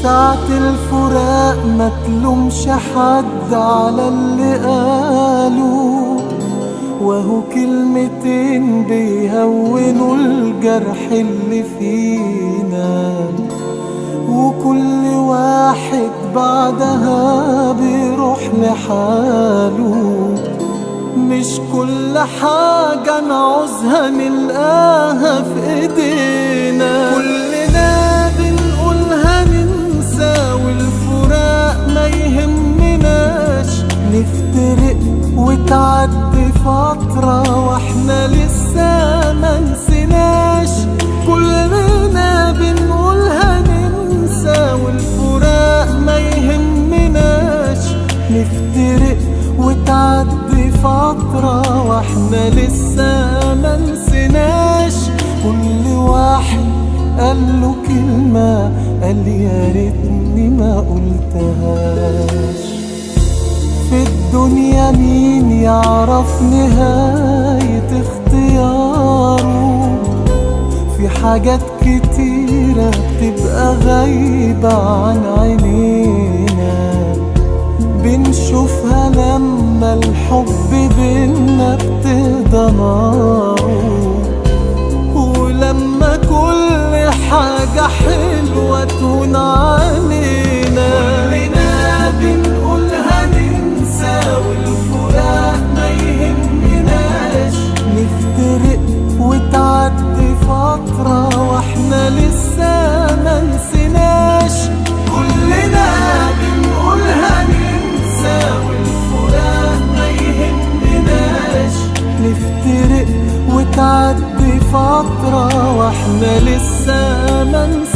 ساعة الفراق ما تلومش حد على اللي قالوا، وهو كلمتين بيهونوا الجرح اللي فينا، وكل واحد بعدها بيروح لحاله. مش كل حاجة نعوزها نلقاها في ايدينا، كلنا بنقولها ننسى والفراق ما يهمناش، نفترق وتعدي فترة واحنا لسه ما نسيناش. كلنا بنقولها ننسى والفراق ما يهمناش، نفترق وتعدي فترة واحنا لسه ما نسيناش. كل واحد قال له كلمة قال يا ريتني ما قلتهاش. في الدنيا مين يعرف نهاية اختياره؟ في حاجات كتيرة بتبقى غايبة عن عينينا، بنشوفها لما الحب بينا ابتدى ناره، ولما كل حاجة حلوة تهون علينا. كلنا بنقولها ننسى والفراق ما يهمناش، نفترق وتعدي فترة واحنا لسه ما نسيناش. كلنا بنقولها ننسى والفراق ما يهمناش، نفترق وتعدي فترة واحنا لسه ما نسيناش.